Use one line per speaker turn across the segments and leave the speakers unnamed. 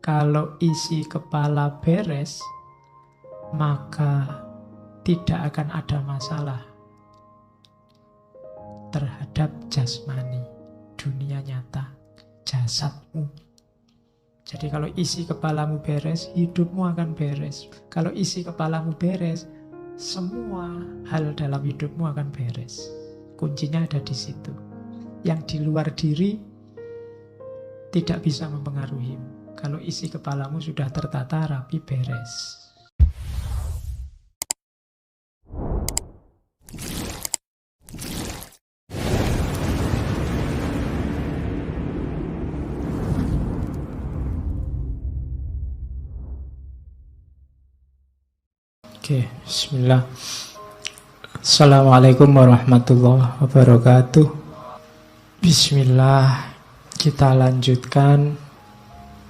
Kalau isi kepala beres, maka tidak akan ada masalah terhadap jasmani, dunia nyata, jasadmu. Jadi kalau isi kepalamu beres, hidupmu akan beres. Kalau isi kepalamu beres, semua hal dalam hidupmu akan beres. Kuncinya ada di situ. Yang di luar diri tidak bisa mempengaruhimu. Kalau isi kepalamu sudah tertata rapi, beres. Oke, bismillah. Assalamualaikum warahmatullahi wabarakatuh. Bismillah, kita lanjutkan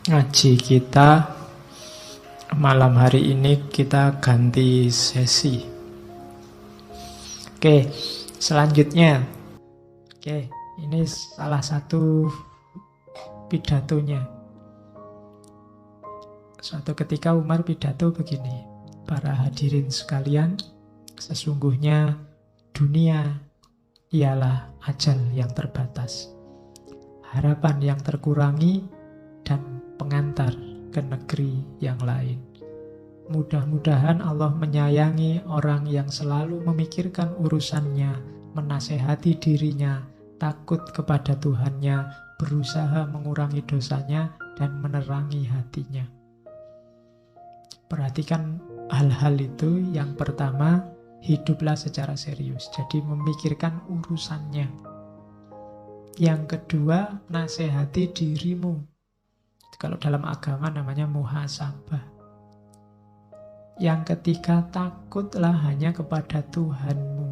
ngaji kita. Malam hari ini kita ganti sesi. Oke, selanjutnya. Oke, ini salah satu pidatonya. Suatu ketika Umar pidato begini. Para hadirin sekalian, sesungguhnya dunia ialah ajal yang terbatas, harapan yang terkurangi, dan pengantar ke negeri yang lain. Mudah-mudahan Allah menyayangi orang yang selalu memikirkan urusannya, menasehati dirinya, takut kepada Tuhannya, berusaha mengurangi dosanya, dan menerangi hatinya. Perhatikan hal-hal itu. Yang pertama, hiduplah secara serius. Jadi memikirkan urusannya. Yang kedua, nasihati dirimu. Kalau dalam agama namanya muhasabah. Yang ketiga, takutlah hanya kepada Tuhanmu.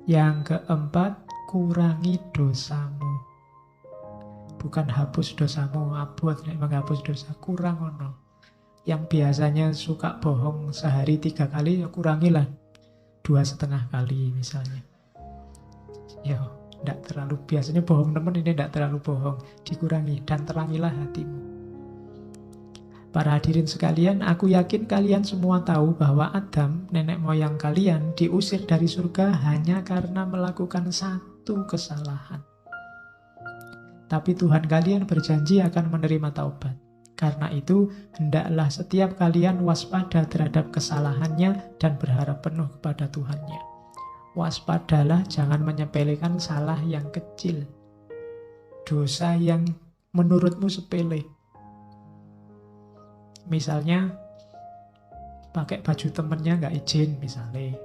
Yang keempat, kurangi dosamu. Bukan hapus dosamu, abot menghapus dosa, kurang ono. Yang biasanya suka bohong sehari 3 kali, ya kurangilah 2,5 kali misalnya. Ya, tidak terlalu, biasanya bohong teman, ini tidak terlalu bohong, dikurangi, dan terangilah hatimu. Para hadirin sekalian, aku yakin kalian semua tahu bahwa Adam, nenek moyang kalian, diusir dari surga hanya karena melakukan satu kesalahan. Tapi Tuhan kalian berjanji akan menerima taubat. Karena itu, hendaklah setiap kalian waspada terhadap kesalahannya dan berharap penuh kepada Tuhannya. Waspadalah, jangan menyepelekan salah yang kecil. Dosa yang menurutmu sepele. Misalnya, pakai baju temennya nggak izin misalnya.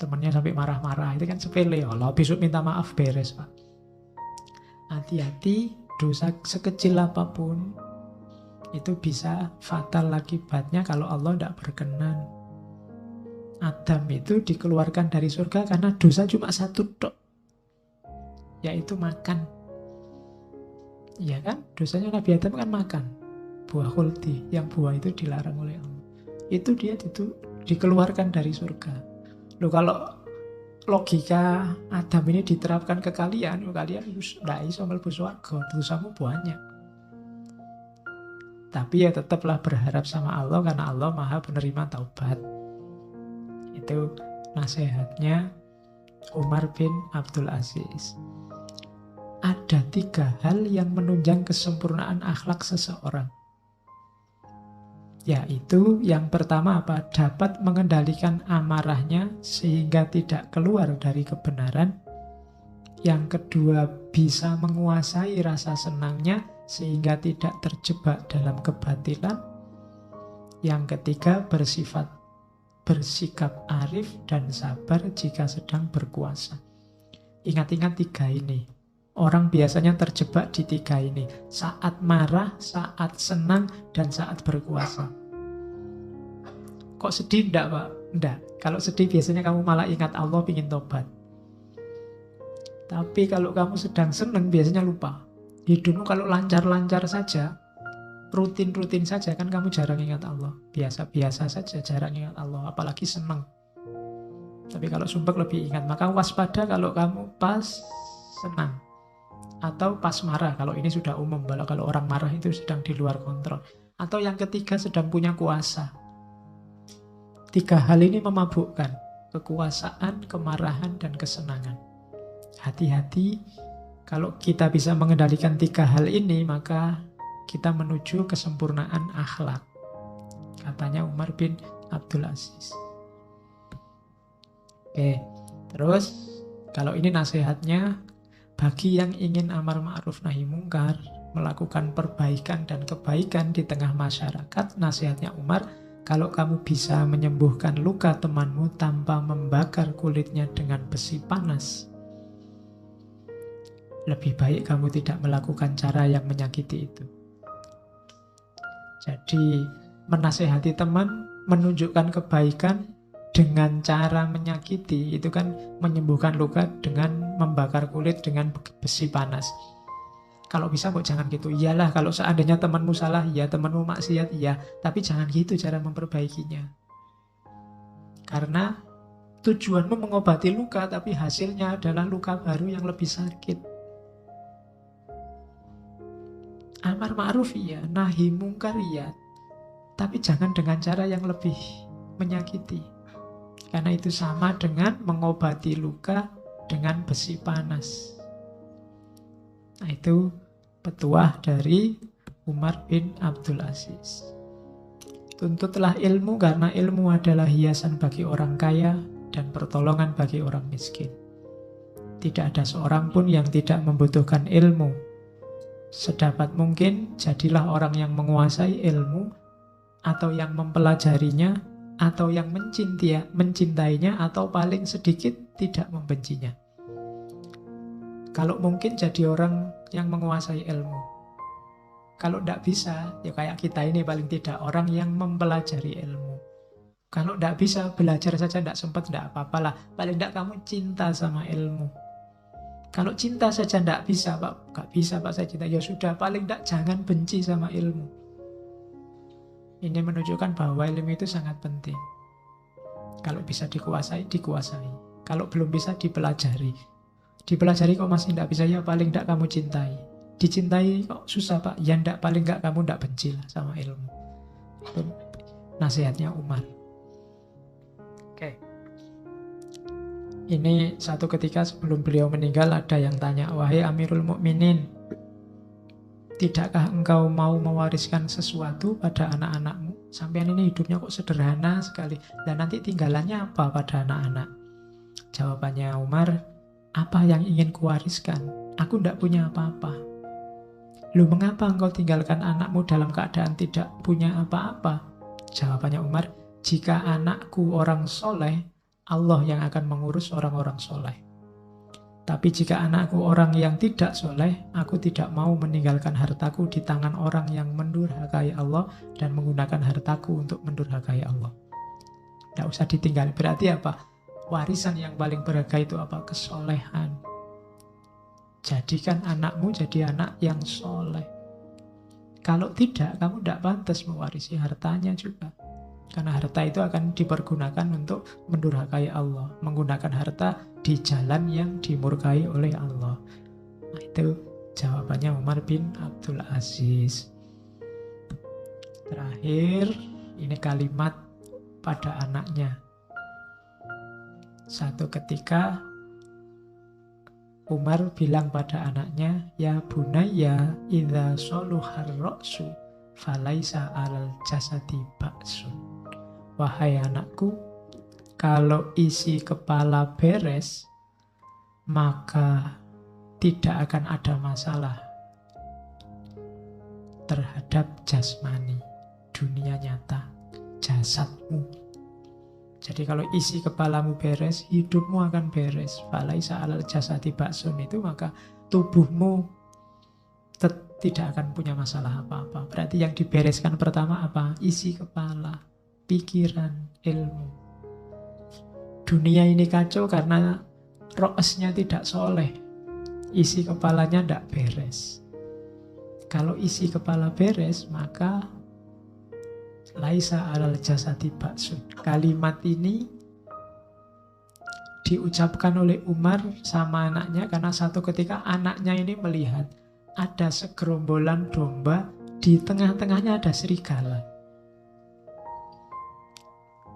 Temennya sampai marah-marah, itu kan sepele. Allah besok minta maaf, beres Pak. Hati-hati, dosa sekecil apapun itu bisa fatal akibatnya kalau Allah tidak berkenan. Adam itu dikeluarkan dari surga karena dosa cuma satu tok, yaitu makan. Iya kan? Dosanya Nabi Adam kan makan buah khuldi, yang buah itu dilarang oleh Allah. Itu dia dikeluarkan dari surga. Loh, kalau logika Adam ini diterapkan ke kalian tidak bisa mlebu swarga, dosamu banyak. Tapi ya tetaplah berharap sama Allah, karena Allah Maha penerima taubat. Itu nasihatnya Umar bin Abdul Aziz. Ada 3 hal yang menunjang kesempurnaan akhlak seseorang. Yaitu yang pertama apa? Dapat mengendalikan amarahnya sehingga tidak keluar dari kebenaran. Yang kedua, bisa menguasai rasa senangnya sehingga tidak terjebak dalam kebatilan. Yang ketiga, bersikap arif dan sabar jika sedang berkuasa. Ingat-ingat 3 ini. Orang biasanya terjebak di 3 ini. Saat marah, saat senang, dan saat berkuasa. Kok sedih enggak Pak? Enggak. Kalau sedih biasanya kamu malah ingat Allah, ingin tobat. Tapi kalau kamu sedang senang biasanya lupa. Hidupmu kalau lancar-lancar saja, rutin-rutin saja, kan kamu jarang ingat Allah. Biasa-biasa saja jarang ingat Allah, apalagi senang. Tapi kalau sumpek lebih ingat. Maka waspada kalau kamu pas senang. Atau pas marah, kalau ini sudah umum, kalau orang marah itu sedang di luar kontrol. Atau yang ketiga sedang punya kuasa. 3 hal ini memabukkan, kekuasaan, kemarahan, dan kesenangan. Hati-hati, kalau kita bisa mengendalikan 3 hal ini, maka kita menuju kesempurnaan akhlak. Katanya Umar bin Abdul Aziz. Oke, terus kalau ini nasihatnya, bagi yang ingin amar ma'ruf nahi mungkar, melakukan perbaikan dan kebaikan di tengah masyarakat, nasihatnya Umar, kalau kamu bisa menyembuhkan luka temanmu tanpa membakar kulitnya dengan besi panas, lebih baik kamu tidak melakukan cara yang menyakiti itu. Jadi menasehati teman, menunjukkan kebaikan dengan cara menyakiti, itu kan menyembuhkan luka dengan membakar kulit dengan besi panas. Kalau bisa kok jangan gitu. Iyalah, kalau seandainya temanmu salah, ya temanmu maksiat, ya. Tapi jangan gitu cara memperbaikinya. Karena tujuanmu mengobati luka, tapi hasilnya adalah luka baru yang lebih sakit. Amar ma'ruf iya, nahi mungkar iya. Tapi jangan dengan cara yang lebih menyakiti. Karena itu sama dengan mengobati luka dengan besi panas. Nah, itu petuah dari Umar bin Abdul Aziz. Tuntutlah ilmu karena ilmu adalah hiasan bagi orang kaya dan pertolongan bagi orang miskin. Tidak ada seorang pun yang tidak membutuhkan ilmu. Sedapat mungkin jadilah orang yang menguasai ilmu, atau yang mempelajarinya, atau yang mencintainya, atau paling sedikit tidak membencinya. Kalau mungkin jadi orang yang menguasai ilmu. Kalau tidak bisa, ya kayak kita ini paling tidak orang yang mempelajari ilmu. Kalau tidak bisa, belajar saja tidak sempat, tidak apa-apalah. Paling tidak kamu cinta sama ilmu. Kalau cinta saja tidak bisa, Pak, nggak bisa Pak saya cinta. Ya sudah, paling tidak jangan benci sama ilmu. Ini menunjukkan bahwa ilmu itu sangat penting. Kalau bisa dikuasai, dikuasai. Kalau belum bisa, dipelajari. Dipelajari kok masih tidak bisa, ya paling tidak kamu cintai. Dicintai kok susah Pak, ya tidak, paling tidak kamu tidak benci lah sama ilmu. Itu nasihatnya Umar. Oke. Ini satu ketika sebelum beliau meninggal ada yang tanya, wahai Amirul Mukminin, tidakkah engkau mau mewariskan sesuatu pada anak-anakmu? Sampean ini hidupnya kok sederhana sekali. Dan nanti tinggalannya apa pada anak-anak? Jawabannya Umar, apa yang ingin kuwariskan? Aku tidak punya apa-apa. Lu mengapa engkau tinggalkan anakmu dalam keadaan tidak punya apa-apa? Jawabannya Umar, jika anakku orang soleh, Allah yang akan mengurus orang-orang soleh. Tapi jika anakku orang yang tidak soleh, aku tidak mau meninggalkan hartaku di tangan orang yang mendurhakai Allah dan menggunakan hartaku untuk mendurhakai Allah. Tidak usah ditinggal. Berarti apa? Warisan yang paling berharga itu apa? Kesolehan. Jadikan anakmu jadi anak yang soleh. Kalau tidak, kamu tidak pantas mewarisi hartanya juga. Karena harta itu akan dipergunakan untuk mendurhakai Allah. Menggunakan harta di jalan yang dimurkai oleh Allah. Nah, itu jawabannya Umar bin Abdul Aziz. Terakhir, ini kalimat pada anaknya. Satu ketika Umar bilang pada anaknya, ya bunayya idza soluhar ra'su falaisa alal jasadi ba'sun. Wahai anakku, kalau isi kepala beres, maka tidak akan ada masalah terhadap jasmani, dunia nyata, jasadmu. Jadi kalau isi kepalamu beres, hidupmu akan beres. Falaisa alal jasadi ba'sun itu, maka tubuhmu tidak akan punya masalah apa-apa. Berarti yang dibereskan pertama apa? Isi kepala, pikiran, ilmu. Dunia ini kacau karena ro'asnya tidak soleh. Isi kepalanya tidak beres. Kalau isi kepala beres, maka laisa alal jasadi ba'sun. Kalimat ini diucapkan oleh Umar sama anaknya karena satu ketika anaknya ini melihat ada segerombolan domba, di tengah-tengahnya ada serigala.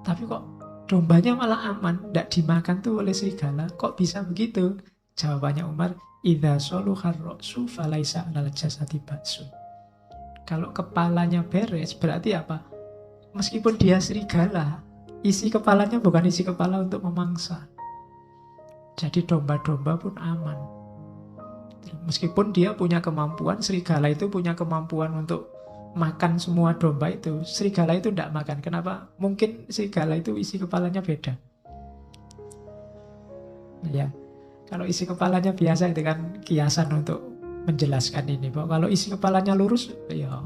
Tapi kok dombanya malah aman, tidak dimakan tuh oleh serigala. Kok bisa begitu? Jawabannya Umar, idza saluhar ra'su falaisa 'alal jasadi ba'sun. Kalau kepalanya beres berarti apa? Meskipun dia serigala, isi kepalanya bukan isi kepala untuk memangsa. Jadi domba-domba pun aman. Meskipun dia punya kemampuan, serigala itu punya kemampuan untuk makan semua domba itu. Serigala itu tidak makan. Kenapa? Mungkin serigala itu isi kepalanya beda. Ya, kalau isi kepalanya biasa itu kan kiasan untuk menjelaskan ini. Bahwa kalau isi kepalanya lurus, ya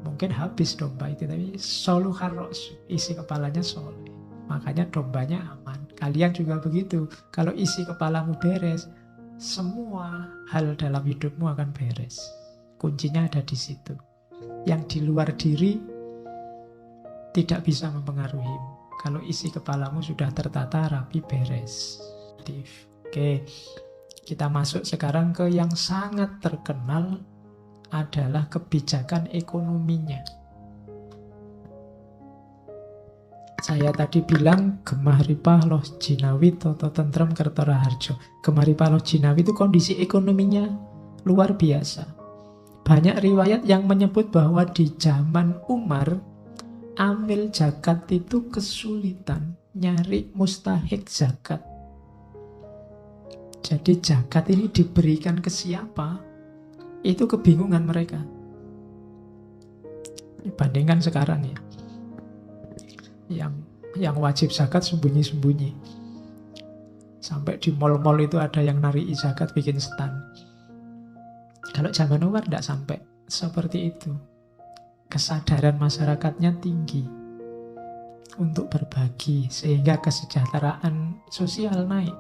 mungkin habis domba itu. Tapi soluhar ro'su, isi kepalanya soleh. Makanya dombanya aman. Kalian juga begitu. Kalau isi kepalamu beres, semua hal dalam hidupmu akan beres. Kuncinya ada di situ. Yang di luar diri tidak bisa mempengaruhimu. Kalau isi kepalamu sudah tertata rapi, beres. Oke, kita masuk sekarang ke yang sangat terkenal, adalah kebijakan ekonominya. Saya tadi bilang Gemah Ripah Loh Jinawi Toto Tentrem Kertora Harjo. Gemah Ripah Loh Jinawi itu kondisi ekonominya luar biasa. Banyak riwayat yang menyebut bahwa di zaman Umar, amil zakat itu kesulitan nyari mustahik zakat. Jadi zakat ini diberikan ke siapa? Itu kebingungan mereka. Dibandingkan sekarang ya. Yang wajib zakat sembunyi-sembunyi. Sampai di mal-mal itu ada yang nari zakat bikin stand. Kalau zaman Umar tidak sampai seperti itu. Kesadaran masyarakatnya tinggi untuk berbagi sehingga kesejahteraan sosial naik.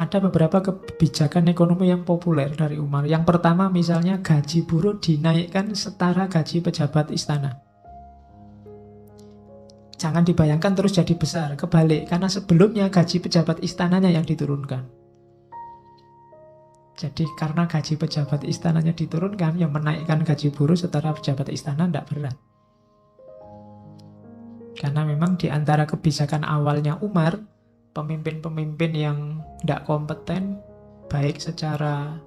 Ada beberapa kebijakan ekonomi yang populer dari Umar. Yang pertama misalnya gaji buruh dinaikkan setara gaji pejabat istana. Jangan dibayangkan terus jadi besar, kebalik. Karena sebelumnya gaji pejabat istananya yang diturunkan. Jadi karena gaji pejabat istananya diturunkan, yang menaikkan gaji buruh setara pejabat istana tidak berat. Karena memang di antara kebijakan awalnya Umar, pemimpin-pemimpin yang tidak kompeten, baik secara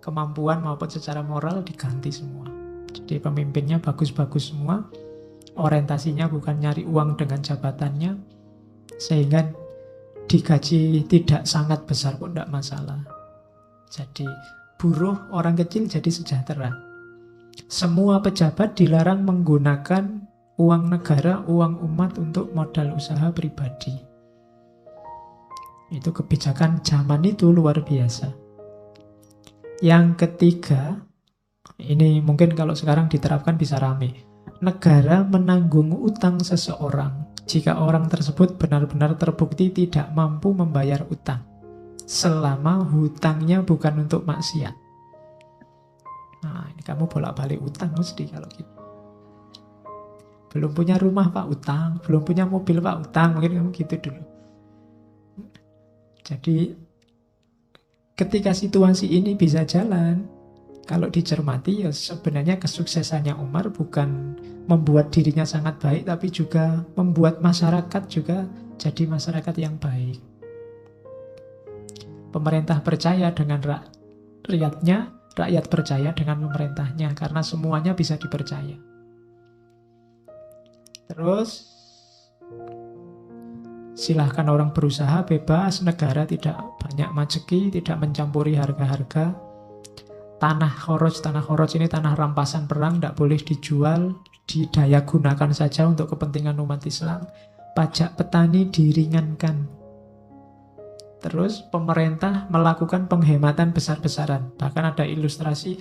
kemampuan maupun secara moral, diganti semua. Jadi pemimpinnya bagus-bagus semua. Orientasinya bukan nyari uang dengan jabatannya, sehingga digaji tidak sangat besar pun tidak masalah. Jadi buruh, orang kecil jadi sejahtera. Semua pejabat dilarang menggunakan uang negara, uang umat untuk modal usaha pribadi. Itu kebijakan zaman itu luar biasa. Yang ketiga, ini mungkin kalau sekarang diterapkan bisa rame. Negara menanggung utang seseorang jika orang tersebut benar-benar terbukti tidak mampu membayar utang, selama hutangnya bukan untuk maksiat. Nah, ini kamu bolak-balik utang mesti kalau gitu. Belum punya rumah Pak, utang. Belum punya mobil Pak, utang. Mungkin kamu gitu dulu. Jadi ketika situasi ini bisa jalan, kalau dicermati ya sebenarnya kesuksesannya Umar bukan membuat dirinya sangat baik, tapi juga membuat masyarakat juga jadi masyarakat yang baik. Pemerintah percaya dengan rakyatnya, rakyat percaya dengan pemerintahnya, karena semuanya bisa dipercaya. Terus silahkan orang berusaha bebas, negara tidak banyak majeki, tidak mencampuri harga-harga. Tanah khoroj ini tanah rampasan perang, tidak boleh dijual, didaya gunakan saja untuk kepentingan umat Islam. Pajak petani diringankan. Terus pemerintah melakukan penghematan besar-besaran. Bahkan ada ilustrasi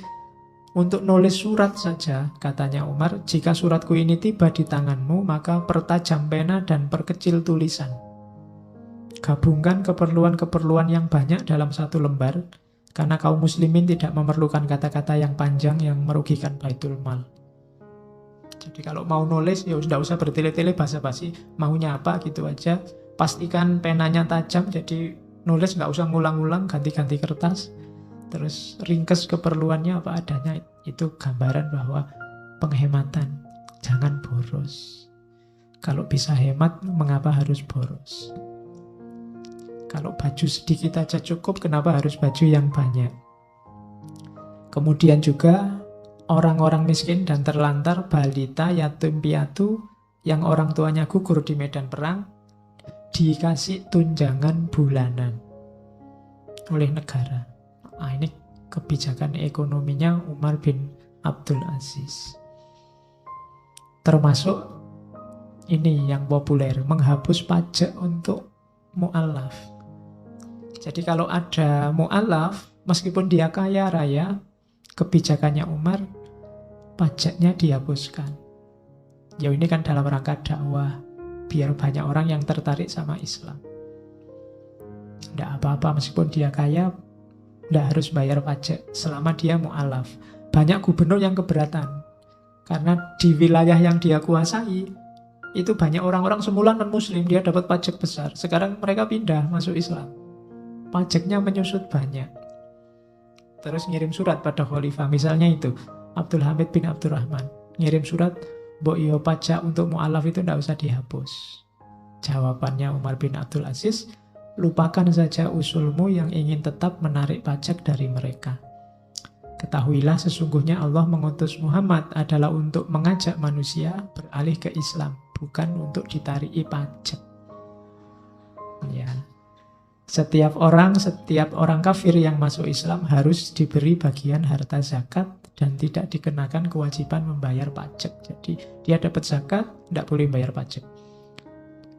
untuk nulis surat saja, katanya Umar, jika suratku ini tiba di tanganmu, maka pertajam pena dan perkecil tulisan. Gabungkan keperluan-keperluan yang banyak dalam satu lembar, karena kaum muslimin tidak memerlukan kata-kata yang panjang yang merugikan Baitul Mal. Jadi kalau mau nulis, ya sudah usah bertele-tele basa-basi, maunya apa gitu aja. pastikan penanya tajam, jadi nulis nggak usah ngulang-ngulang, ganti-ganti kertas, terus ringkes keperluannya apa adanya. Itu gambaran bahwa penghematan, jangan boros. Kalau bisa hemat, mengapa harus boros? Kalau baju sedikit aja cukup, kenapa harus baju yang banyak? Kemudian juga orang-orang miskin dan terlantar, balita, yatim piatu, yang orang tuanya gugur di medan perang, dikasih tunjangan bulanan oleh negara. Nah, ini kebijakan ekonominya Umar bin Abdul Aziz. Termasuk ini yang populer, menghapus pajak untuk mu'alaf. Jadi kalau ada mu'alaf, meskipun dia kaya raya, kebijakannya Umar, pajaknya dihapuskan. Ya ini kan dalam rangka dakwah, biar banyak orang yang tertarik sama Islam. Tidak apa-apa meskipun dia kaya, tidak harus bayar pajak selama dia mu'alaf. Banyak gubernur yang keberatan, karena di wilayah yang dia kuasai, itu banyak orang-orang semula non-muslim, dia dapat pajak besar. Sekarang mereka pindah masuk Islam, pajaknya menyusut banyak. Terus ngirim surat pada khalifah, misalnya itu Abdul Hamid bin Abdurrahman ngirim surat, mbok yo pajak untuk mu'alaf itu tidak usah dihapus. Jawabannya Umar bin Abdul Aziz, lupakan saja usulmu yang ingin tetap menarik pajak dari mereka. Ketahuilah sesungguhnya Allah mengutus Muhammad adalah untuk mengajak manusia beralih ke Islam, bukan untuk ditariki pajak. Ya. Setiap orang kafir yang masuk Islam harus diberi bagian harta zakat dan tidak dikenakan kewajiban membayar pajak. Jadi dia dapat zakat, tidak boleh bayar pajak.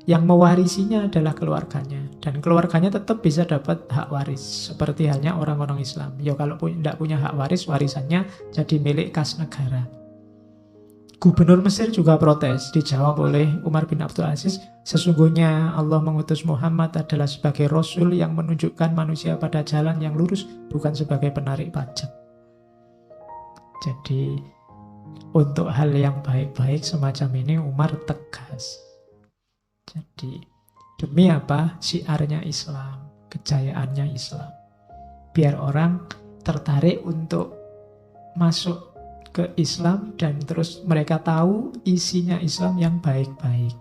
Yang mewarisinya adalah keluarganya, dan keluarganya tetap bisa dapat hak waris seperti halnya orang-orang Islam. Ya kalau tidak punya hak waris, warisannya jadi milik kas negara. Gubernur Mesir juga protes, dijawab oleh Umar bin Abdul Aziz, sesungguhnya Allah mengutus Muhammad adalah sebagai Rasul yang menunjukkan manusia pada jalan yang lurus, bukan sebagai penarik pajak. Jadi untuk hal yang baik-baik semacam ini Umar tegas. Jadi demi apa? Syiarnya Islam, kejayaannya Islam. Biar orang tertarik untuk masuk ke Islam dan terus mereka tahu isinya Islam yang baik-baik.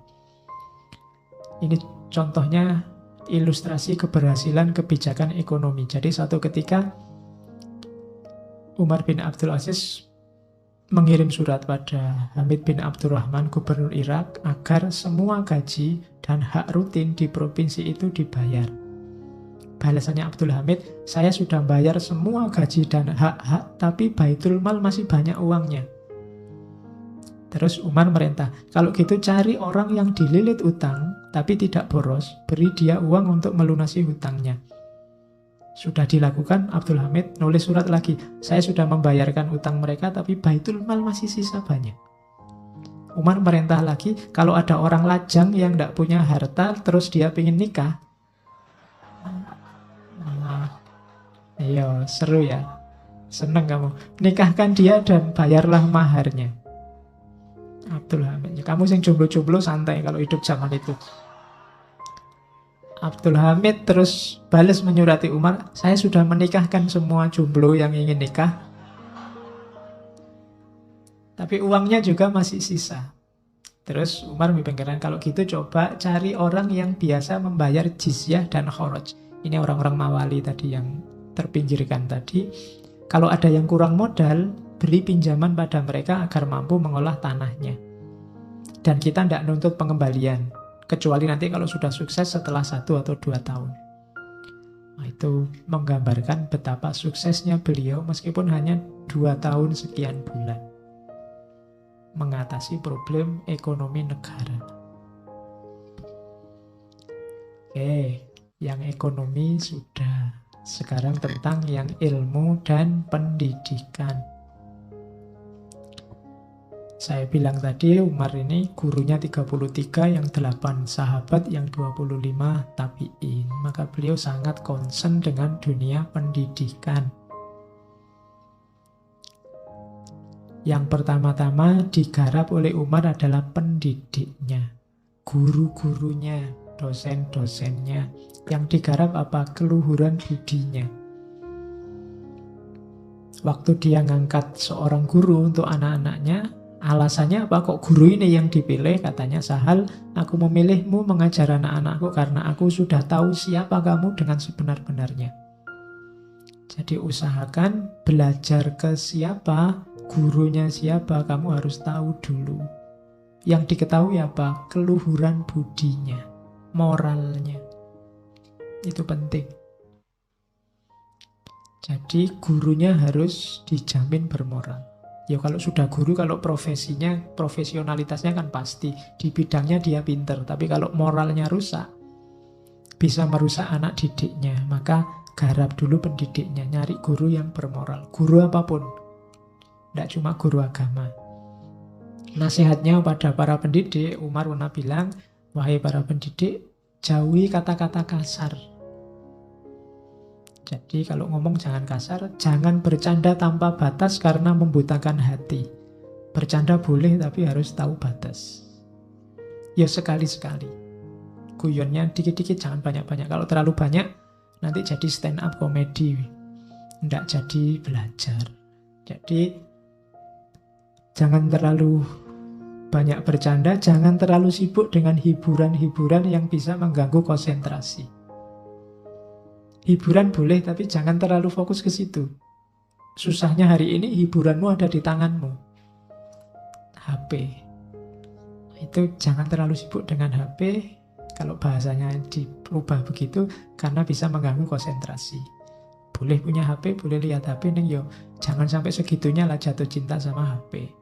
Ini contohnya ilustrasi keberhasilan kebijakan ekonomi. Jadi suatu ketika Umar bin Abdul Aziz mengirim surat pada Hamid bin Abdurrahman, gubernur Irak, agar semua gaji dan hak rutin di provinsi itu dibayar. Balasannya Abdul Hamid, saya sudah bayar semua gaji dan hak-hak, tapi Baitul Mal masih banyak uangnya. Terus Umar merintah, kalau gitu cari orang yang dililit utang, tapi tidak boros, beri dia uang untuk melunasi hutangnya. Sudah dilakukan, Abdul Hamid nulis surat lagi, saya sudah membayarkan utang mereka, tapi Baitul Mal masih sisa banyak. Umar merintah lagi, kalau ada orang lajang yang tidak punya harta, terus dia ingin nikah, iya, seru ya. Seneng kamu. Nikahkan dia dan bayarlah maharnya. Abdul Hamid, kamu yang jomblo-jomblo santai kalau hidup zaman itu. Abdul Hamid terus balas menyurati Umar, saya sudah menikahkan semua jomblo yang ingin nikah, tapi uangnya juga masih sisa. Terus Umar memikirkan, kalau gitu coba cari orang yang biasa membayar jizyah dan kharaj. Ini orang-orang Mawali tadi yang terpinggirkan tadi. Kalau ada yang kurang modal, beri pinjaman pada mereka agar mampu mengolah tanahnya. Dan kita tidak nuntut pengembalian, kecuali nanti kalau sudah sukses setelah 1 atau 2 tahun. Nah, itu menggambarkan betapa suksesnya beliau meskipun hanya 2 tahun sekian bulan mengatasi problem ekonomi negara. Oke, yang ekonomi sudah. Sekarang tentang yang ilmu dan pendidikan. Saya bilang tadi Umar ini gurunya 33, yang 8 sahabat, yang 25 tabi'in. Maka beliau sangat concern dengan dunia pendidikan. Yang pertama-tama digarap oleh Umar adalah pendidiknya, guru-gurunya. dosen-dosennya. Yang digarap apa? Keluhuran budinya. Waktu dia ngangkat seorang guru untuk anak-anaknya, alasannya apa? Kok guru ini yang dipilih? Katanya, Sahal, aku memilihmu mengajar anak-anakku karena aku sudah tahu siapa kamu dengan sebenar-benarnya. Jadi usahakan belajar ke siapa, gurunya siapa, kamu harus tahu dulu. Yang diketahui apa? Keluhuran budinya, moralnya. Itu penting. Jadi gurunya harus dijamin bermoral. Ya kalau sudah guru, kalau profesinya, profesionalitasnya kan pasti. Di bidangnya dia pinter. Tapi kalau moralnya rusak, bisa merusak anak didiknya. Maka garap dulu pendidiknya. Nyari guru yang bermoral. Guru apapun. Tidak cuma guru agama. Nasihatnya pada para pendidik, Umar pernah bilang, wahai para pendidik, jauhi kata-kata kasar. Jadi kalau ngomong jangan kasar, jangan bercanda tanpa batas karena membutakan hati. Bercanda boleh tapi harus tahu batas. Ya sekali-sekali. Guyonnya dikit-dikit, jangan banyak-banyak. Kalau terlalu banyak, nanti jadi stand up komedi. Tidak jadi belajar. Jadi jangan terlalu banyak bercanda, jangan terlalu sibuk dengan hiburan-hiburan yang bisa mengganggu konsentrasi. Hiburan boleh, tapi jangan terlalu fokus ke situ. Susahnya hari ini hiburanmu ada di tanganmu. HP. Itu jangan terlalu sibuk dengan HP. Kalau bahasanya diubah begitu, karena bisa mengganggu konsentrasi. Boleh punya HP, boleh lihat HP, neng yo. Jangan sampai segitunya lah jatuh cinta sama HP.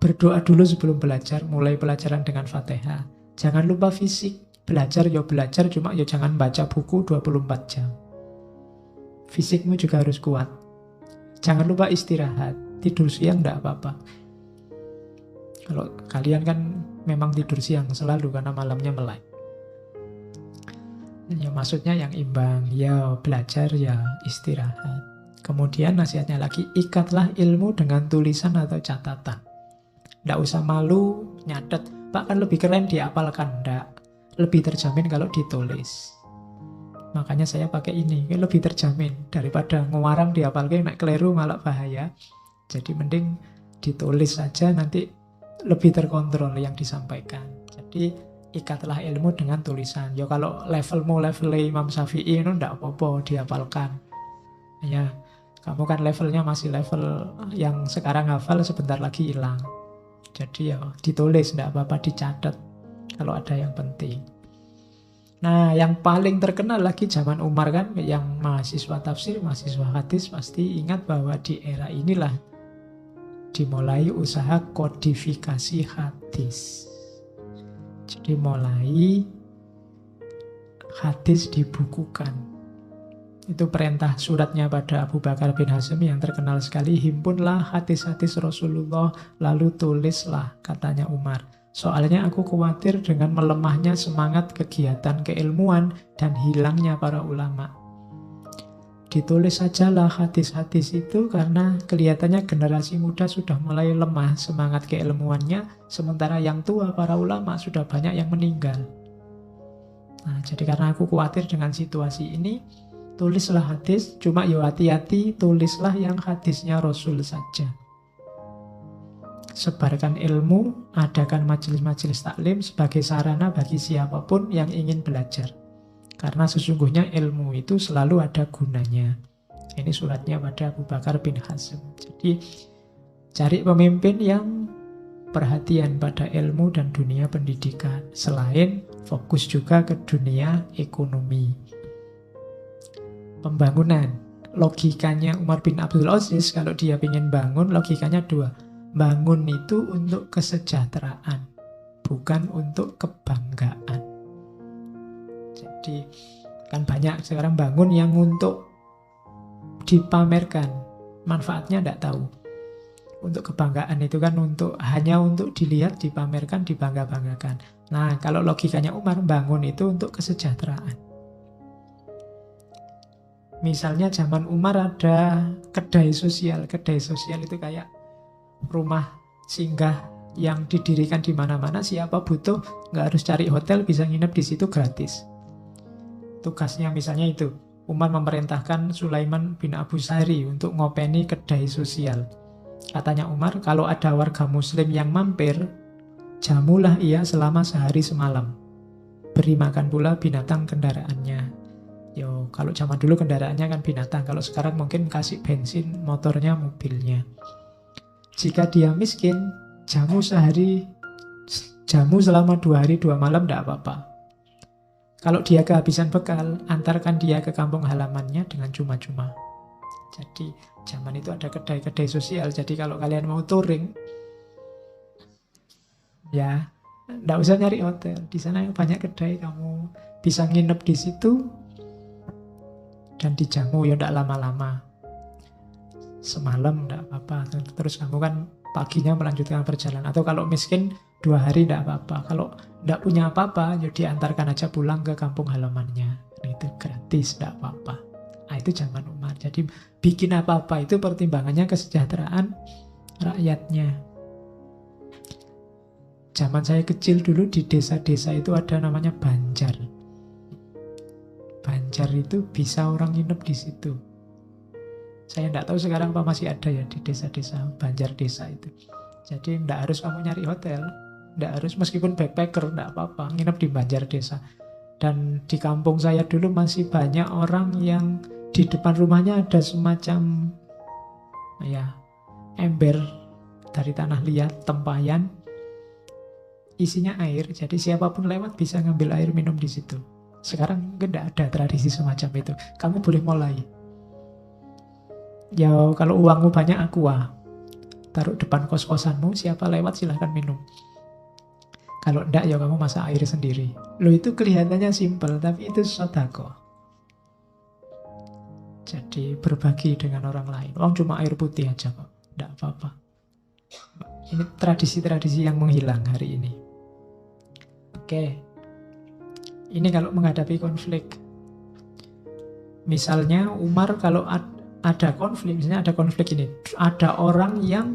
Berdoa dulu sebelum belajar, mulai pelajaran dengan Fatihah. Jangan lupa fisik. Belajar, cuma jangan baca buku 24 jam. Fisikmu juga harus kuat. Jangan lupa istirahat. Tidur siang enggak apa-apa. Kalau kalian kan memang tidur siang selalu karena malamnya melek. Ya maksudnya yang imbang. Ya belajar, ya istirahat. Kemudian nasihatnya lagi, ikatlah ilmu dengan tulisan atau catatan. Enggak usah malu nyatet. Pak kan lebih keren dihafalkan. Enggak. Lebih terjamin kalau ditulis. Makanya saya pakai ini, lebih terjamin daripada ngewarang dihafalkan nek keliru malah bahaya. Jadi mending ditulis saja, nanti lebih terkontrol yang disampaikan. Jadi ikatlah ilmu dengan tulisan. Ya kalau levelmu level Imam Syafi'i itu ndak apa-apa dihafalkan. Ya, kamu kan levelnya masih level yang sekarang hafal sebentar lagi hilang. Jadi ya ditulis ndak apa-apa, dicatat kalau ada yang penting. Nah, yang paling terkenal lagi zaman Umar kan, yang mahasiswa tafsir, mahasiswa hadis pasti ingat bahwa di era inilah dimulai usaha kodifikasi hadis. Jadi mulai hadis dibukukan. Itu perintah suratnya pada Abu Bakar bin Hazm yang terkenal sekali. Himpunlah hadis-hadis Rasulullah, lalu tulislah, katanya Umar. Soalnya aku khawatir dengan melemahnya semangat kegiatan keilmuan dan hilangnya para ulama. Ditulis sajalah hadis-hadis itu karena kelihatannya generasi muda sudah mulai lemah semangat keilmuannya, sementara yang tua para ulama sudah banyak yang meninggal. Nah, jadi karena aku khawatir dengan situasi ini, tulislah hadis, cuma yo hati-hati, tulislah yang hadisnya Rasul saja. Sebarkan ilmu, adakan majelis-majelis taklim sebagai sarana bagi siapapun yang ingin belajar. Karena sesungguhnya ilmu itu selalu ada gunanya. Ini suratnya pada Abu Bakar bin Hazm. Jadi cari pemimpin yang perhatian pada ilmu dan dunia pendidikan. Selain fokus juga ke dunia ekonomi. Pembangunan. Logikanya Umar bin Abdul Aziz, kalau dia ingin bangun, logikanya dua. Bangun itu untuk kesejahteraan, bukan untuk kebanggaan. Jadi kan banyak sekarang bangun yang untuk dipamerkan, manfaatnya tidak tahu. Untuk kebanggaan itu kan hanya untuk dilihat, dipamerkan, dibangga-banggakan. Nah, kalau logikanya Umar, bangun itu untuk kesejahteraan. Misalnya zaman Umar ada kedai sosial. Kedai sosial itu kayak rumah singgah yang didirikan di mana-mana, siapa butuh nggak harus cari hotel, bisa nginep di situ gratis. Tugasnya misalnya itu, Umar memerintahkan Sulaiman bin Abu Sari untuk ngopeni kedai sosial. Katanya Umar, kalau ada warga muslim yang mampir, jamulah ia selama sehari semalam. Beri makan pula binatang kendaraannya. Yo, kalau zaman dulu kendaraannya kan binatang, kalau sekarang mungkin kasih bensin motornya, mobilnya. Jika dia miskin, jamu selama 2 hari 2 malam tidak apa-apa. Kalau dia kehabisan bekal, antarkan dia ke kampung halamannya dengan cuma-cuma. Jadi zaman itu ada kedai-kedai sosial, jadi kalau kalian mau touring, ya tidak usah nyari hotel. Di sana banyak kedai, kamu bisa nginep di situ dan dijamu, ya tidak lama-lama. Semalam tidak apa-apa. Terus kamu kan paginya melanjutkan perjalanan. Atau kalau miskin 2 hari tidak apa-apa. Kalau tidak punya apa-apa, ya diantarkan aja pulang ke kampung halamannya. Nah, itu gratis, tidak apa-apa. Nah, itu zaman Umar. Jadi bikin apa-apa itu pertimbangannya kesejahteraan rakyatnya. Zaman saya kecil dulu di desa-desa itu ada namanya banjar. Banjar itu bisa orang nginep di situ. Saya tidak tahu sekarang apa masih ada ya di desa-desa, banjar desa itu. Jadi tidak harus kamu nyari hotel, tidak harus, meskipun backpacker tidak apa-apa, nginep di banjar desa. Dan di kampung saya dulu masih banyak orang yang di depan rumahnya ada semacam ya ember dari tanah liat, tempayan, isinya air. Jadi siapapun lewat bisa ngambil air minum di situ. Sekarang tidak ada tradisi semacam itu. Kamu boleh mulai. Ya kalau uangmu banyak, aqua. Taruh depan kos-kosanmu, siapa lewat silahkan minum. Kalau enggak ya kamu masak air sendiri. Loh, itu kelihatannya simpel, tapi itu sedekah. Jadi berbagi dengan orang lain. Orang cuma air putih aja kok, enggak apa-apa. Ini tradisi-tradisi yang menghilang hari ini. Oke. Ini kalau menghadapi konflik. Misalnya Umar kalau ada konflik, misalnya ada konflik ini, ada orang yang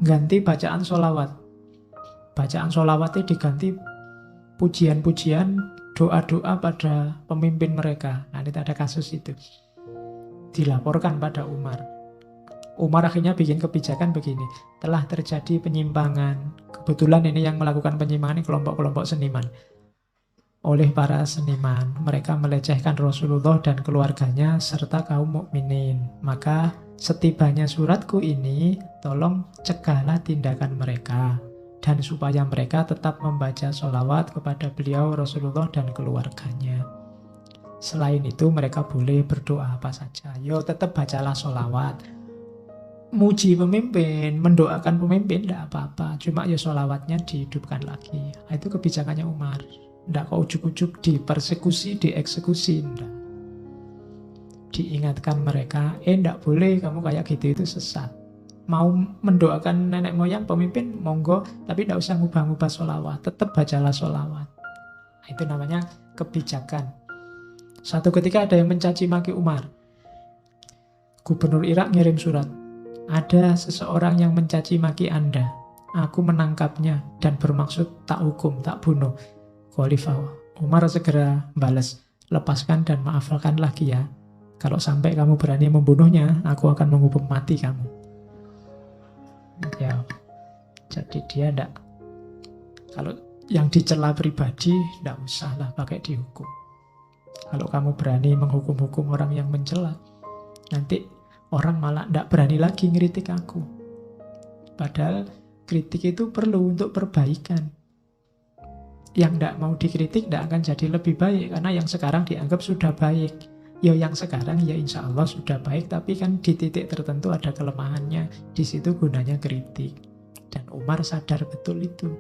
ganti bacaan sholawat. Bacaan sholawatnya diganti pujian-pujian, doa-doa pada pemimpin mereka. Nah, ini ada kasus itu. Dilaporkan pada Umar. Umar akhirnya bikin kebijakan begini. Telah terjadi penyimpangan. Kebetulan ini yang melakukan penyimpangan ini kelompok-kelompok seniman. Oleh para seniman, mereka melecehkan Rasulullah dan keluarganya serta kaum mukminin. Maka setibanya suratku ini, tolong cegahlah tindakan mereka, dan supaya mereka tetap membaca sholawat kepada beliau Rasulullah dan keluarganya. Selain itu mereka boleh berdoa apa saja. Yo, tetap bacalah sholawat. Muji pemimpin, mendoakan pemimpin tidak apa-apa. Cuma ya sholawatnya dihidupkan lagi. Nah, itu kebijakannya Umar. Tidak kok ujuk-ujuk dipersekusi, dieksekusi. Tidak. Diingatkan mereka, tidak boleh kamu kayak gitu, itu sesat. Mau mendoakan nenek moyang pemimpin, monggo, tapi tidak usah ngubah-ngubah sholawat. Tetap bacalah sholawat. Nah, itu namanya kebijakan. Satu ketika ada yang mencaci maki Umar. Gubernur Irak ngirim surat. Ada seseorang yang mencaci maki Anda. Aku menangkapnya dan bermaksud tak hukum, tak bunuh. Khalifah Umar segera balas, lepaskan dan maafkan lagi ya. Kalau sampai kamu berani membunuhnya, aku akan menghukum mati kamu. Ya, jadi dia enggak. Kalau yang dicela pribadi, enggak usahlah pakai dihukum. Kalau kamu berani menghukum-hukum orang yang mencela, nanti orang malah enggak berani lagi ngeritik aku. Padahal kritik itu perlu untuk perbaikan. Yang tidak mau dikritik tidak akan jadi lebih baik, karena yang sekarang dianggap sudah baik. Ya yang sekarang ya insya Allah sudah baik, tapi kan di titik tertentu ada kelemahannya. Di situ gunanya kritik. Dan Umar sadar betul itu.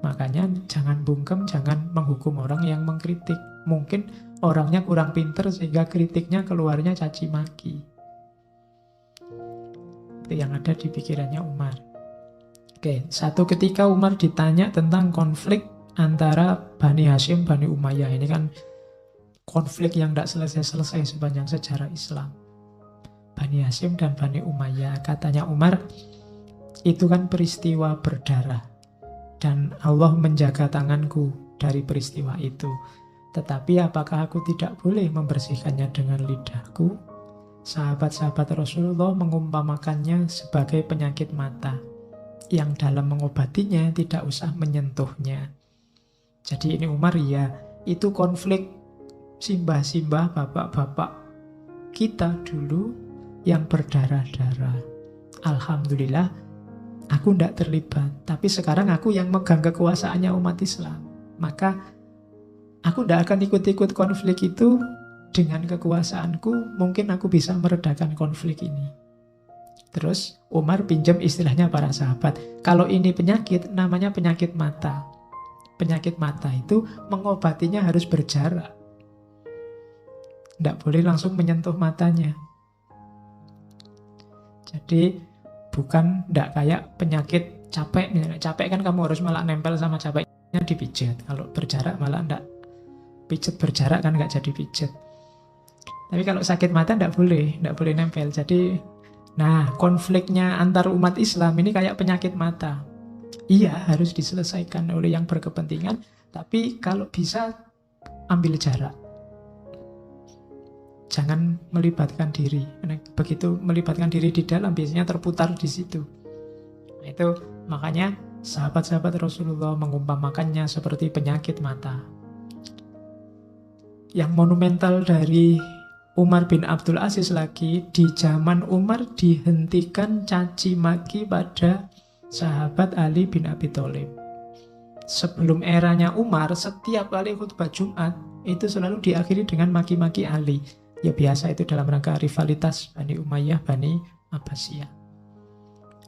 Makanya jangan bungkem, jangan menghukum orang yang mengkritik. Mungkin orangnya kurang pinter sehingga kritiknya keluarnya caci maki. Itu yang ada di pikirannya Umar. Oke, satu ketika Umar ditanya tentang konflik antara Bani Hashim, Bani Umayyah. Ini kan konflik yang tidak selesai-selesai sepanjang sejarah Islam. Bani Hashim dan Bani Umayyah. Katanya Umar, Itu kan peristiwa berdarah. Dan Allah menjaga tanganku dari peristiwa itu. Tetapi apakah aku tidak boleh membersihkannya dengan lidahku? Sahabat-sahabat Rasulullah mengumpamakannya sebagai penyakit mata, yang dalam mengobatinya tidak usah menyentuhnya. Jadi ini Umar, ya, itu konflik simbah-simbah, bapak-bapak kita dulu yang berdarah-darah. Alhamdulillah, aku tidak terlibat. Tapi sekarang aku yang megang kekuasaannya umat Islam. Maka aku tidak akan ikut-ikut konflik itu. Dengan kekuasaanku, mungkin aku bisa meredakan konflik ini. Terus Umar pinjam istilahnya para sahabat. Kalau ini penyakit, namanya penyakit mata. Penyakit mata itu mengobatinya harus berjarak. Tidak boleh langsung menyentuh matanya. Jadi bukan tidak kayak penyakit capek. Misalnya capek kan kamu harus malah nempel sama capeknya dipijat. Kalau berjarak malah tidak. Pijet berjarak kan nggak jadi pijet. Tapi kalau sakit mata tidak boleh nempel. Jadi, nah, konfliknya antar umat Islam ini kayak penyakit mata. Iya, harus diselesaikan oleh yang berkepentingan, tapi kalau bisa ambil jarak. Jangan melibatkan diri. Begitu melibatkan diri di dalam, biasanya terputar di situ. Nah, itu makanya sahabat-sahabat Rasulullah mengumpamakannya seperti penyakit mata. Yang monumental dari Umar bin Abdul Aziz lagi, di zaman Umar dihentikan caci maki pada sahabat Ali bin Abi Thalib. Sebelum eranya Umar, setiap kali khutbah Jumat itu selalu diakhiri dengan maki-maki Ali. Ya biasa itu dalam rangka rivalitas Bani Umayyah, Bani Abbasiyah.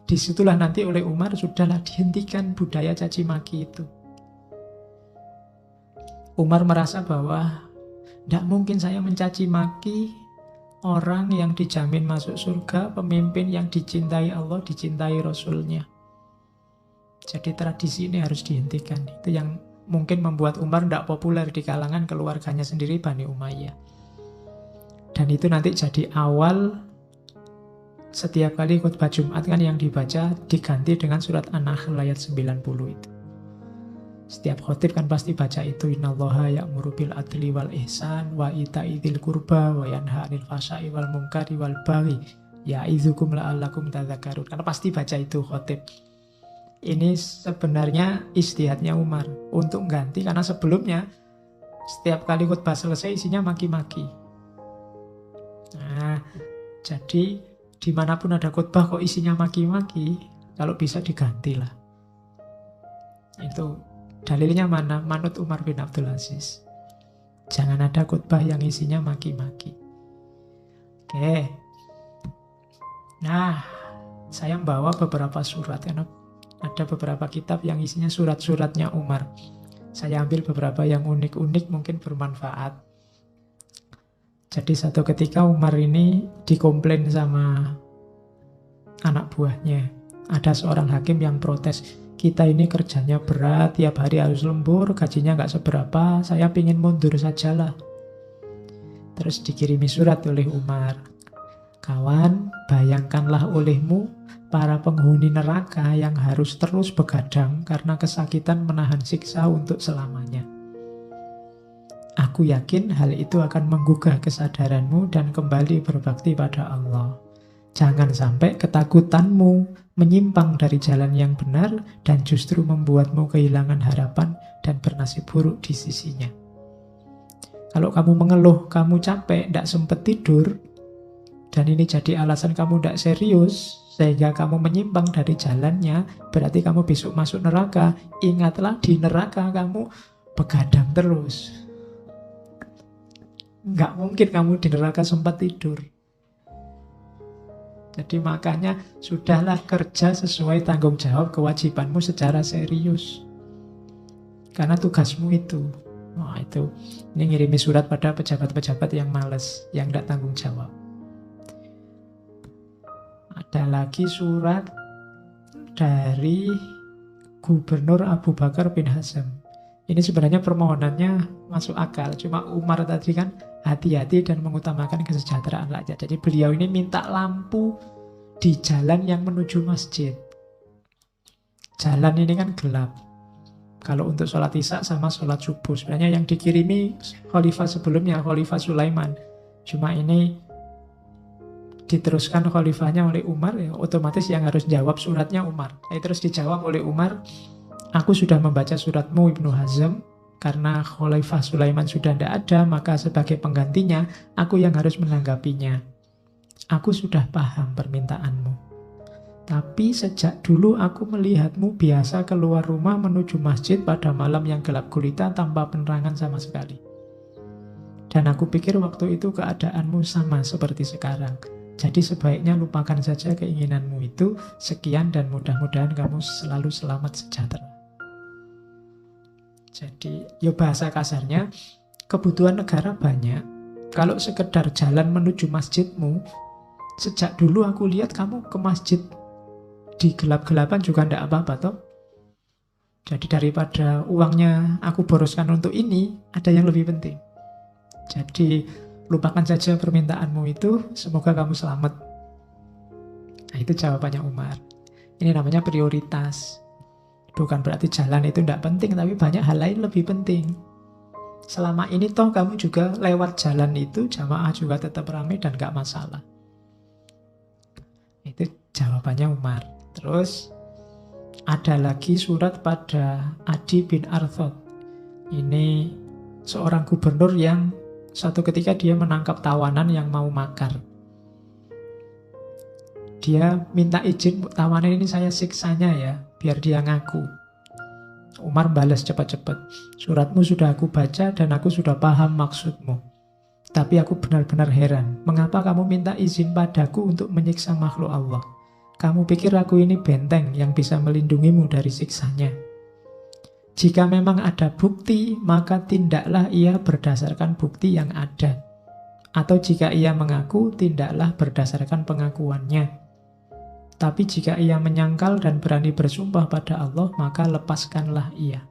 Disitulah nanti oleh Umar sudahlah dihentikan budaya caci maki itu. Umar merasa bahwa tidak mungkin saya mencaci maki orang yang dijamin masuk surga, pemimpin yang dicintai Allah, dicintai Rasulnya. Jadi tradisi ini harus dihentikan. Itu yang mungkin membuat Umar tidak populer di kalangan keluarganya sendiri, Bani Umayyah. Dan itu nanti jadi awal setiap kali khutbah Jumat kan yang dibaca diganti dengan surat An-Nahl ayat 90 itu. Setiap khotib kan pasti baca itu, innallaha ya'muru bil adli wal ihsan wa ita'i dzil qurba wa yanha 'anil fahsya'i wal munkari wal baghi ya'idzukum la'allakum tadzakkarun. Karena pasti baca itu khotib. Ini sebenarnya ijtihadnya Umar untuk ganti, karena sebelumnya setiap kali khutbah selesai isinya maki-maki. Nah, jadi dimanapun ada khutbah kok isinya maki-maki, kalau bisa digantilah. Itu dalilnya mana? Manut Umar bin Abdul Aziz. Jangan ada khutbah yang isinya maki-maki. Oke. Nah, saya membawa beberapa surat karena ada beberapa kitab yang isinya surat-suratnya Umar. Saya ambil beberapa yang unik-unik, mungkin bermanfaat. Jadi satu ketika Umar ini dikomplain sama anak buahnya. Ada seorang hakim yang protes, kita ini kerjanya berat, tiap hari harus lembur, gajinya nggak seberapa, saya pingin mundur sajalah. Terus dikirimi surat oleh Umar, kawan, bayangkanlah olehmu para penghuni neraka yang harus terus begadang karena kesakitan menahan siksa untuk selamanya. Aku yakin hal itu akan menggugah kesadaranmu dan kembali berbakti pada Allah. Jangan sampai ketakutanmu menyimpang dari jalan yang benar dan justru membuatmu kehilangan harapan dan bernasib buruk di sisinya. Kalau kamu mengeluh, kamu capek, tidak sempat tidur, dan ini jadi alasan kamu tidak serius, sehingga kamu menyimpang dari jalannya, berarti kamu besok masuk neraka. Ingatlah, di neraka kamu begadang terus. Nggak mungkin kamu di neraka sempat tidur. Jadi makanya sudahlah kerja sesuai tanggung jawab kewajibanmu secara serius. Karena tugasmu itu. Wah itu, ini ngirimi surat pada pejabat-pejabat yang malas, yang tidak tanggung jawab. Ada lagi surat dari Gubernur Abu Bakar bin Hazm. Ini sebenarnya permohonannya masuk akal. Cuma Umar tadi kan hati-hati dan mengutamakan kesejahteraan rakyat. Jadi beliau ini minta lampu di jalan yang menuju masjid. Jalan ini kan gelap. Kalau untuk sholat isya sama sholat subuh, sebenarnya yang dikirimi khalifah sebelumnya, Khalifah Sulaiman. Cuma ini diteruskan khalifahnya oleh Umar, ya otomatis yang harus jawab suratnya Umar. Terus dijawab oleh Umar, aku sudah membaca suratmu Ibnu Hazm, karena Khalifah Sulaiman sudah tidak ada, maka sebagai penggantinya, aku yang harus menanggapinya. Aku sudah paham permintaanmu. Tapi sejak dulu aku melihatmu biasa keluar rumah menuju masjid pada malam yang gelap gulita tanpa penerangan sama sekali. Dan aku pikir waktu itu keadaanmu sama seperti sekarang. Jadi sebaiknya lupakan saja keinginanmu itu. Sekian dan mudah-mudahan kamu selalu selamat sejahtera. Jadi ya bahasa kasarnya, kebutuhan negara banyak. Kalau sekedar jalan menuju masjidmu, sejak dulu aku lihat kamu ke masjid di gelap-gelapan juga tidak apa-apa toh. Jadi daripada uangnya aku boroskan untuk ini, ada yang lebih penting. Jadi lupakan saja permintaanmu itu, semoga kamu selamat. Nah itu jawabannya Umar. Ini namanya prioritas. Bukan berarti jalan itu tidak penting, tapi banyak hal lain lebih penting. Selama ini toh kamu juga lewat jalan itu, jamaah juga tetap ramai dan gak masalah. Itu jawabannya Umar. Terus ada lagi surat pada Adi bin Arthod. Ini seorang gubernur yang suatu ketika dia menangkap tawanan yang mau makar. Dia minta izin, tawanan ini saya siksanya ya, biar dia ngaku. Umar balas cepat-cepat, suratmu sudah aku baca dan aku sudah paham maksudmu. Tapi aku benar-benar heran, mengapa kamu minta izin padaku untuk menyiksa makhluk Allah? Kamu pikir aku ini benteng yang bisa melindungimu dari siksanya? Jika memang ada bukti, maka tindaklah ia berdasarkan bukti yang ada. Atau jika ia mengaku, tindaklah berdasarkan pengakuannya. Tapi jika ia menyangkal dan berani bersumpah pada Allah, maka lepaskanlah ia.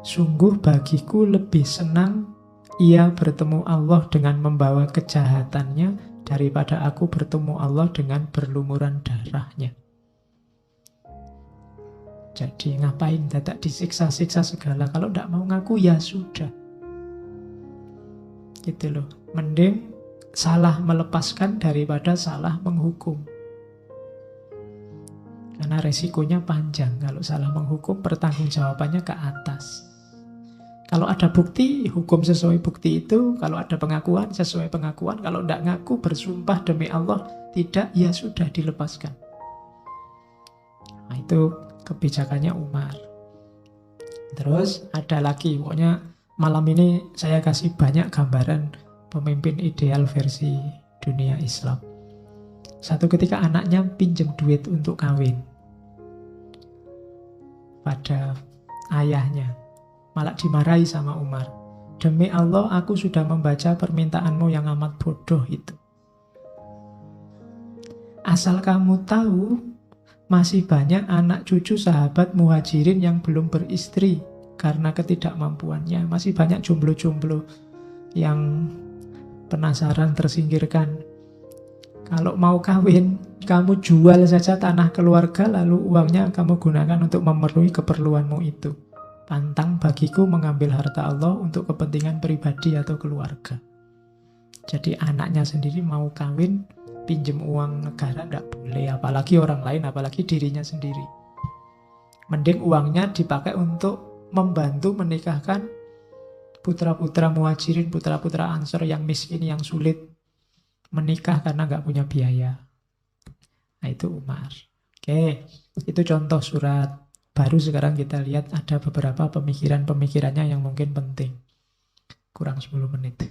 Sungguh bagiku lebih senang ia bertemu Allah dengan membawa kejahatannya daripada aku bertemu Allah dengan berlumuran darahnya. Jadi ngapain dadak disiksa-siksa segala? Kalau tidak mau ngaku ya sudah. Gitu loh. Mending salah melepaskan daripada salah menghukum. Karena resikonya panjang. Kalau salah menghukum, pertanggungjawabannya ke atas. Kalau ada bukti, hukum sesuai bukti itu. Kalau ada pengakuan, sesuai pengakuan. Kalau tidak ngaku, bersumpah demi Allah, tidak, ya sudah dilepaskan. Nah itu kebijakannya Umar. Terus ada lagi, pokoknya malam ini saya kasih banyak gambaran pemimpin ideal versi dunia Islam. Satu ketika anaknya pinjam duit untuk kawin pada ayahnya. Malah dimarahi sama Umar. Demi Allah, aku sudah membaca permintaanmu yang amat bodoh itu. Asal kamu tahu, masih banyak anak cucu sahabat muhajirin yang belum beristri karena ketidakmampuannya. Masih banyak jomblo-jomblo yang penasaran, tersingkirkan. Kalau mau kawin, kamu jual saja tanah keluarga, lalu uangnya kamu gunakan untuk memenuhi keperluanmu itu. Pantang bagiku mengambil harta Allah untuk kepentingan pribadi atau keluarga. Jadi anaknya sendiri mau kawin, pinjem uang negara tidak boleh, apalagi orang lain, apalagi dirinya sendiri. Mending uangnya dipakai untuk membantu menikahkan putra-putra muhajirin, putra-putra ansor yang miskin, yang sulit menikah karena nggak punya biaya. Nah itu Umar. Oke, itu contoh surat. Baru sekarang kita lihat ada beberapa pemikiran-pemikirannya yang mungkin penting. Kurang 10 menit.